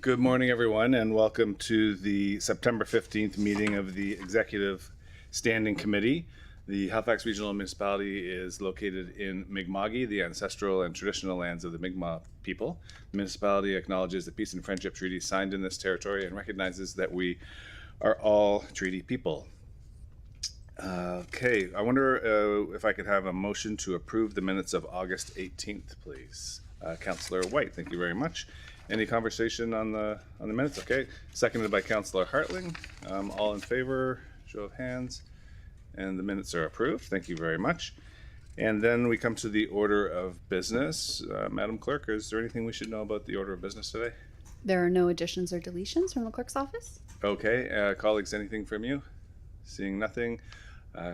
Good morning, everyone, and welcome to the September 15th meeting of the Executive Standing Committee. The Halifax Regional Municipality is located in Mi'kma'ki, the ancestral and traditional lands of the Mi'kmaq people. The municipality acknowledges the peace and friendship treaty signed in this territory and recognizes that we are all treaty people. Okay, I wonder if I could have a motion to approve the minutes of August 18th, please. Councillor White, thank you very much. Any conversation on the minutes? Okay, seconded by Councillor Hartling. All in favor, show of hands. And the minutes are approved. Thank you very much. And then we come to the order of business. Madam Clerk, is there anything we should know about the order of business today? There are no additions or deletions from the clerk's office. Okay, colleagues, anything from you? Seeing nothing.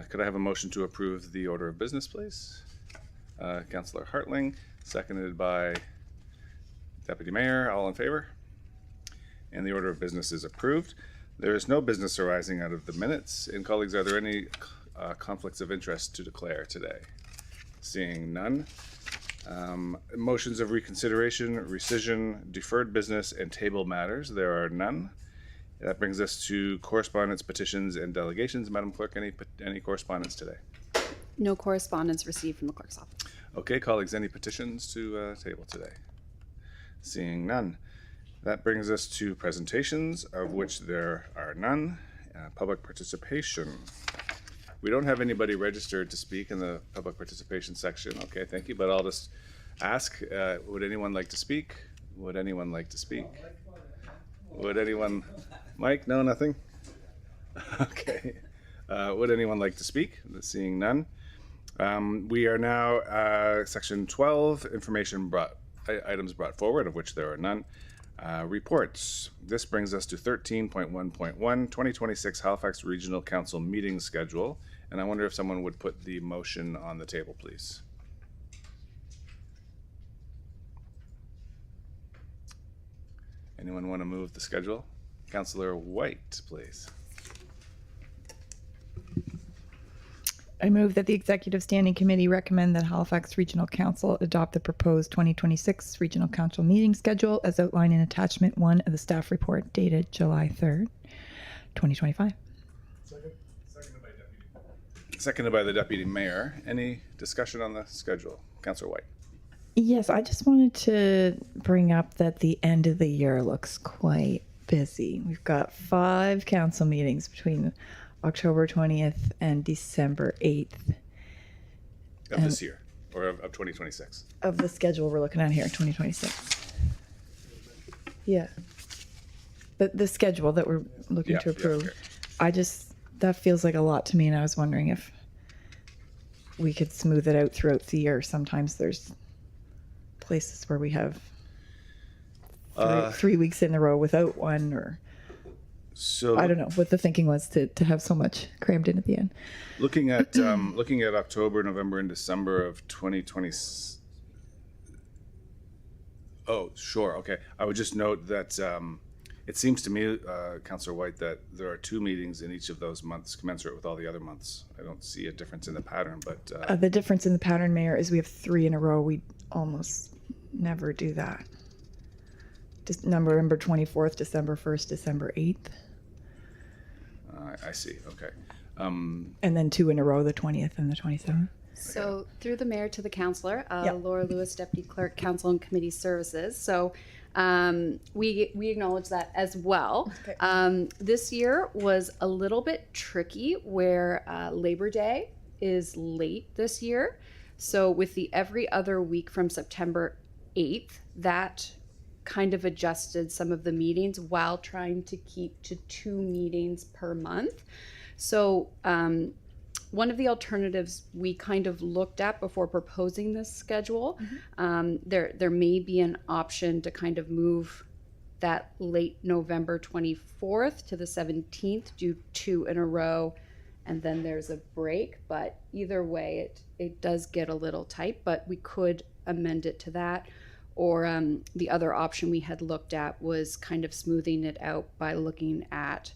Could I have a motion to approve the order of business, please? Councillor Hartling, seconded by Deputy Mayor. All in favor? And the order of business is approved. There is no business arising out of the minutes. And colleagues, are there any conflicts of interest to declare today? Seeing none. Motions of reconsideration, rescission, deferred business, and table matters. There are none. That brings us to correspondence, petitions, and delegations. Madam Clerk, any correspondence today? No correspondence received from the clerk's office. Okay, colleagues, any petitions to table today? Seeing none. That brings us to presentations, of which there are none. Public participation. We don't have anybody registered to speak in the public participation section. Okay, thank you, but I'll just ask, would anyone like to speak? Would anyone like to speak? Would anyone? Mike, no, nothing? Okay. Would anyone like to speak? Seeing none. We are now section 12, items brought forward, of which there are none. Reports. This brings us to 13.1.1, 2026 Halifax Regional Council meeting schedule. And I wonder if someone would put the motion on the table, please. Anyone want to move the schedule? Councillor White, please. I move that the Executive Standing Committee recommend that Halifax Regional Council adopt the proposed 2026 Regional Council meeting schedule as outlined in Attachment 1 of the staff report dated July 3rd, 2025. Seconded by the Deputy Mayor. Any discussion on the schedule? Councillor White. Yes, I just wanted to bring up that the end of the year looks quite busy. We've got 5 council meetings between October 20th and December 8th. Of this year, or of 2026? Of the schedule we're looking at here, 2026. Yeah. But the schedule that we're looking to approve, okay. That feels like a lot to me, and I was wondering if we could smooth it out throughout the year. Sometimes there's places where we have 3 weeks in a row without one, or so I don't know what the thinking was to have so much crammed in at the end. Looking at October, November, and December of 2020. Oh, sure. Okay. I would just note that it seems to me, Councillor White, that there are 2 meetings in each of those months commensurate with all the other months. I don't see a difference in the pattern, but the difference in the pattern, Mayor, is we have 3 in a row. We almost never do that. Just November 24th, December 1st, December 8th. I see. Okay. And then 2 in a row, the 20th and the 27th. So through the mayor to the councillor, Yep. Laura Lewis, Deputy Clerk, Council and Committee Services. So we acknowledge that as well. Okay. This year was a little bit tricky where Labor Day is late this year. So with the every other week from September 8th, that kind of adjusted some of the meetings while trying to keep to 2 meetings per month. So one of the alternatives we kind of looked at before proposing this schedule, there may be an option to kind of move that late November 24th to the 17th, do 2 in a row, and then there's a break. But either way, it does get a little tight, but we could amend it to that. Or the other option we had looked at was kind of smoothing it out by looking at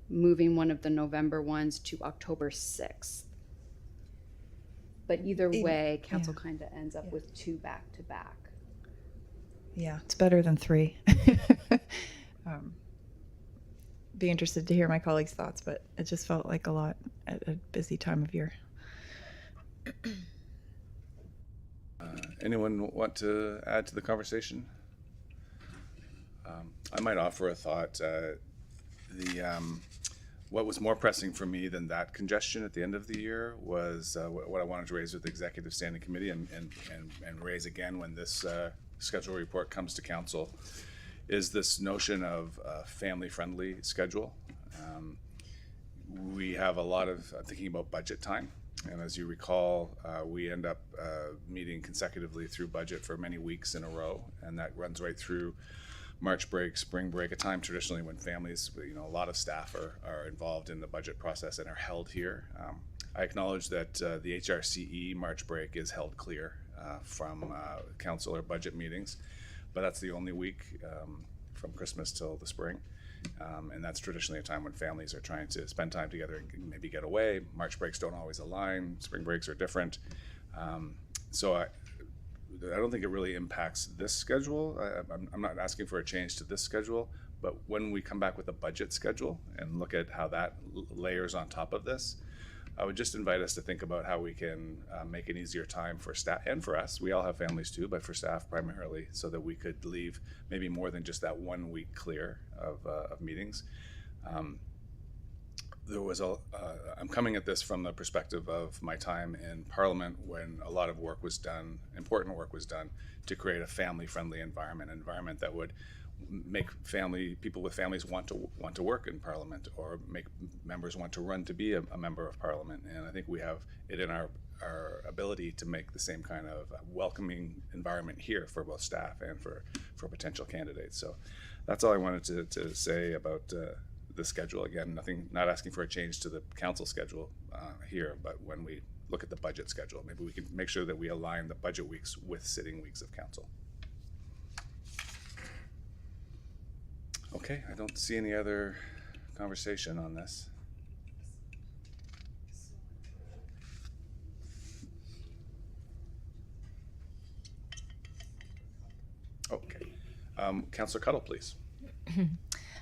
moving one of the November ones to October 6th. But either way, council kind of ends up with 2 back-to-back. Yeah, it's better than 3. Be interested to hear my colleagues' thoughts, but it just felt like a lot at a busy time of year. Anyone want to add to the conversation? I might offer a thought. What was more pressing for me than that congestion at the end of the year was what I wanted to raise with the Executive Standing Committee and raise again when this schedule report comes to council, is this notion of a family-friendly schedule. We have a lot of thinking about budget time. And as you recall, we end up meeting consecutively through budget for many weeks in a row, and that runs right through March break, spring break, a time traditionally when families, a lot of staff are involved in the budget process and are held here. I acknowledge that the HRCE March break is held clear from council or budget meetings, but that's the only week from Christmas till the spring. And that's traditionally a time when families are trying to spend time together and maybe get away. March breaks don't always align. Spring breaks are different. So I don't think it really impacts this schedule. I'm not asking for a change to this schedule, but when we come back with a budget schedule and look at how that layers on top of this, I would just invite us to think about how we can make an easier time for staff and for us. We all have families too, but for staff primarily, so that we could leave maybe more than just that 1 week clear of meetings. I'm coming at this from the perspective of my time in Parliament when a lot of work was done, important work was done, to create a family-friendly environment, an environment that would make people with families want to work in Parliament, or make members want to run to be a member of Parliament. And I think we have it in our ability to make the same kind of welcoming environment here for both staff and for potential candidates. So that's all I wanted to say about the schedule. Again, not asking for a change to the council schedule here, but when we look at the budget schedule, maybe we can make sure that we align the budget weeks with sitting weeks of council. Okay, I don't see any other conversation on this. Okay, Councillor Cuddle, please.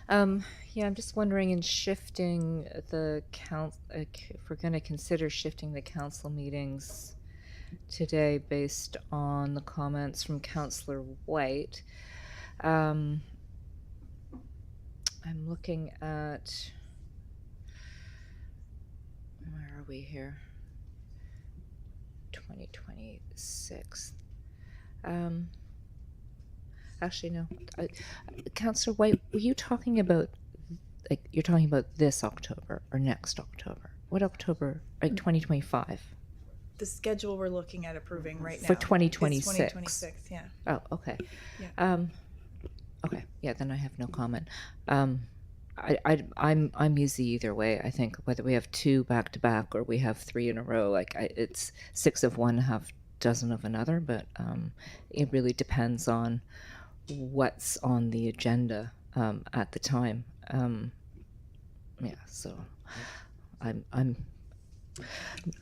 Yeah, I'm just wondering, in shifting the if we're going to consider shifting the council meetings today based on the comments from Councillor White, I'm looking at, where are we here? 2026. Actually, no. Councillor White, were you talking about, you're talking about this October or next October? What October? 2025? The schedule we're looking at approving right now. For 2026. It's 2026, yeah. Oh, okay. Yeah. Okay, yeah, then I have no comment. I'm easy either way. I think whether we have 2 back to back or we have 3 in a row, it's 6 of one, half dozen of another. But it really depends on what's on the agenda at the time. Yeah, so I'm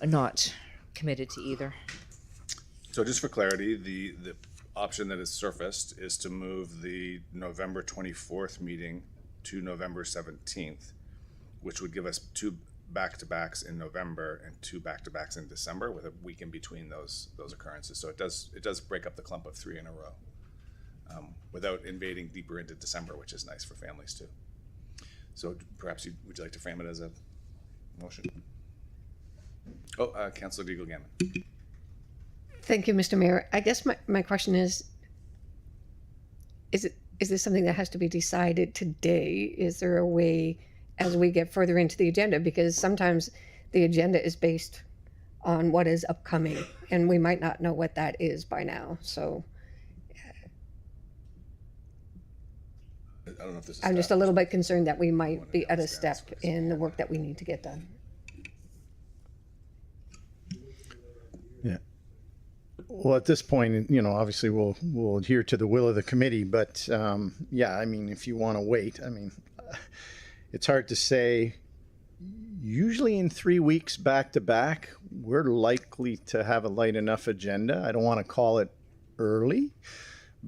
not committed to either. So just for clarity, the option that has surfaced is to move the November 24th meeting to November 17th, which would give us 2 back-to-backs in November and 2 back-to-backs in December, with a week in between those occurrences. So it does break up the clump of 3 in a row, without invading deeper into December, which is nice for families too. So perhaps would you like to frame it as a motion? Oh, Councillor Deagle-Gammon. Thank you, Mr. Mayor. I guess my question is this something that has to be decided today? Is there a way as we get further into the agenda? Because sometimes the agenda is based on what is upcoming, and we might not know what that is by now. So I don't know if this is I'm just a little bit concerned that we might be at a step in the work that we need to get done. Yeah. Well, at this point, obviously we'll adhere to the will of the committee, but yeah, I mean, if you want to wait, I mean, it's hard to say. Usually in 3 weeks back to back, we're likely to have a light enough agenda. I don't want to call it early,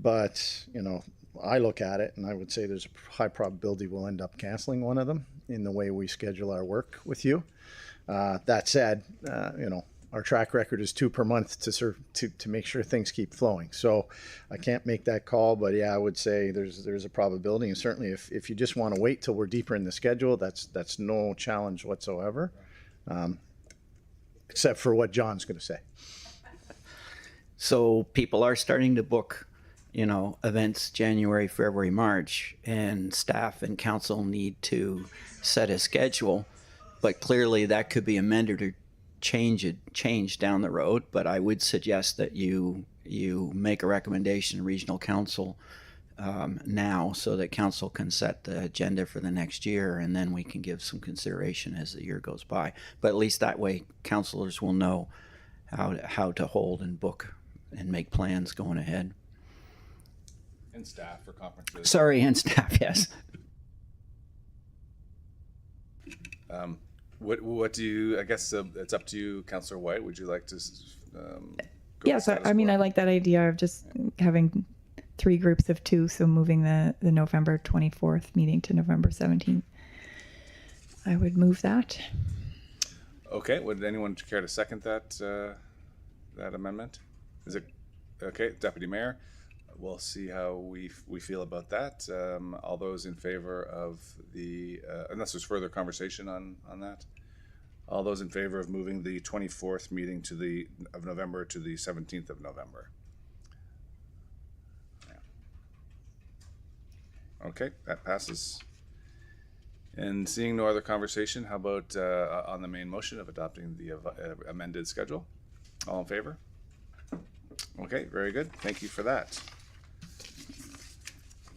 But, you know, I look at it and I would say there's a high probability we'll end up canceling one of them in the way we schedule our work with you. That said, you know, our track record is 2 per month to make sure things keep flowing. So I can't make that call, but yeah, I would say there's a probability. And certainly if you just want to wait till we're deeper in the schedule, that's no challenge whatsoever, except for what John's going to say. So people are starting to book, you know, events January, February, March, and staff and council need to set a schedule. But clearly that could be amended or changed down the road. But I would suggest that you make a recommendation to regional council now, so that council can set the agenda for the next year, and then we can give some consideration as the year goes by. But at least that way councilors will know how to hold and book and make plans going ahead. And staff for conferences. Sorry, and staff, yes. What do you, I guess it's up to you, Councillor White. Would you like to go Yeah, so I mean, I like that idea of just having 3 groups of 2, so moving the November 24th meeting to November 17th. I would move that. Okay, would anyone care to second that that amendment? Is it okay, Deputy Mayor? We'll see how we feel about that. All those in favor of the, unless there's further conversation on that, all those in favor of moving the 24th meeting of November to the 17th of November? Yeah. Okay, that passes. And seeing no other conversation, how about on the main motion of adopting the amended schedule? All in favor? Okay, very good. Thank you for that.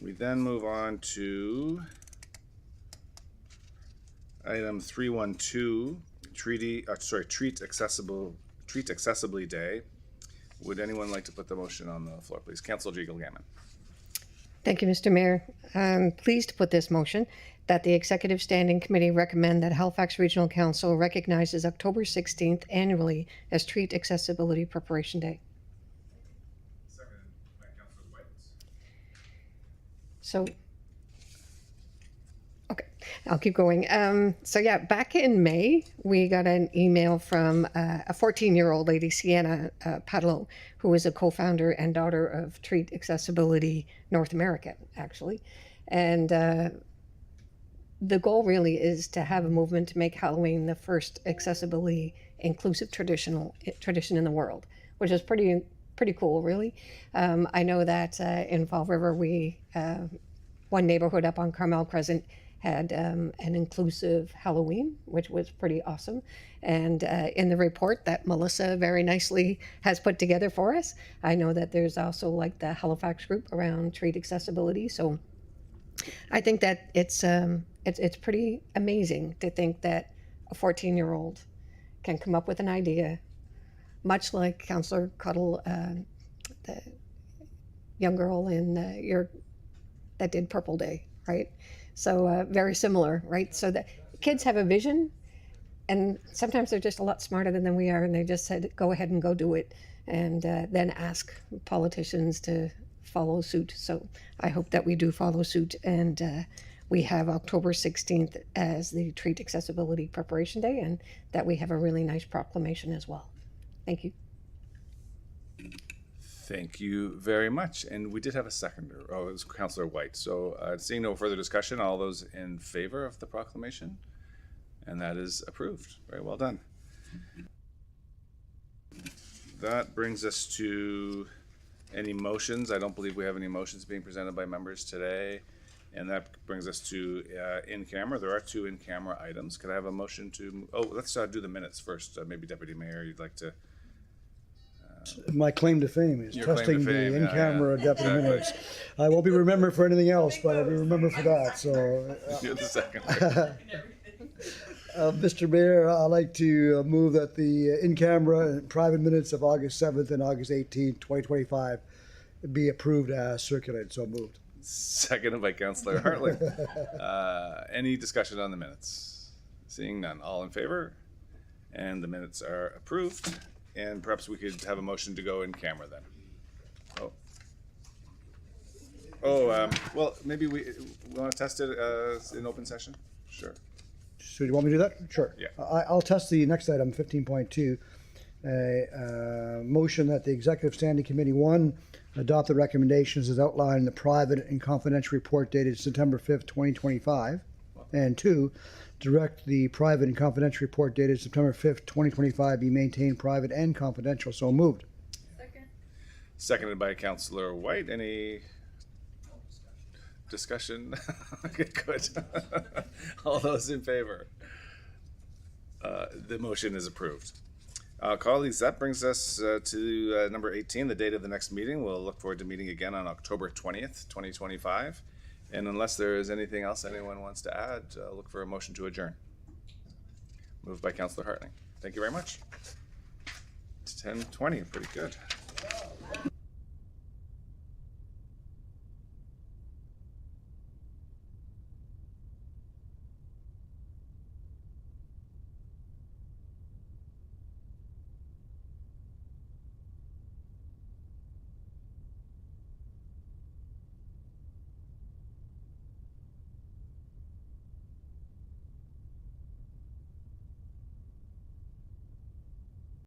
We then move on to item 312, Treat Accessibly Day. Would anyone like to put the motion on the floor, please? Councillor Jegal-Gammon. Thank you, Mr. Mayor. I'm pleased to put this motion that the Executive Standing Committee recommend that Halifax Regional Council recognizes October 16th annually as Street Accessibility Preparation Day. Seconded by Councillor White. So, okay, I'll keep going. So yeah, back in May, we got an email from a 14-year-old lady, Sienna Padlo, who is a co-founder and daughter of Treat Accessibility North America, actually. And the goal really is to have a movement to make Halloween the first accessibly inclusive tradition in the world, which is pretty cool, really. I know that in Fall River, we one neighborhood up on Carmel Crescent had an inclusive Halloween, which was pretty awesome. And in the report that Melissa very nicely has put together for us, I know that there's also like the Halifax group around Treat Accessibility. So I think that it's pretty amazing to think that a 14-year-old can come up with an idea, much like Councillor Cuddle, the young girl in that did Purple Day, right? So very similar, right? So that kids have a vision, and sometimes they're just a lot smarter than we are, and they just said, go ahead and go do it, and then ask politicians to follow suit. So I hope that we do follow suit, and we have October 16th as the Treat Accessibility Preparation Day, and that we have a really nice proclamation as well. Thank you. Thank you very much. And we did have a seconder. Oh, it was Councillor White. So seeing no further discussion, all those in favor of the proclamation? And that is approved. Very well done. That brings us to any motions. I don't believe we have any motions being presented by members today. And that brings us to in camera. There are 2 in camera items. Could I have a motion to, let's do the minutes first. Maybe Deputy Mayor, you'd like to. My claim to fame is Your claim to testing the fame, in-camera yeah. deputy Exactly. minutes. I won't be remembered for anything else, but I'll be remembered for that. So, You're the second. Mr. Mayor, I'd like to move that the in-camera and private minutes of August 7th and August 18th, 2025 be approved as circulated. So moved. Seconded by Councillor Hartling. Any discussion on the minutes? Seeing none. All in favor? And the minutes are approved. And perhaps we could have a motion to go in camera then. Oh. Well, maybe we want to test it in open session? Sure. So do you want me to do that? Sure. Yeah. I'll test the next item, 15.2. Motion that the Executive Standing Committee, 1, adopt the recommendations as outlined in the private and confidential report dated September 5th, 2025. And 2, direct the private and confidential report dated September 5th, 2025 be maintained private and confidential. So moved. Seconded by Councillor White. Any discussion? Okay, good. All those in favor? The motion is approved. Colleagues, that brings us to number 18, the date of the next meeting. We'll look forward to meeting again on October 20th, 2025. And unless there is anything else anyone wants to add, look for a motion to adjourn. Moved by Councillor Hartling. Thank you very much. It's 10:20, pretty good.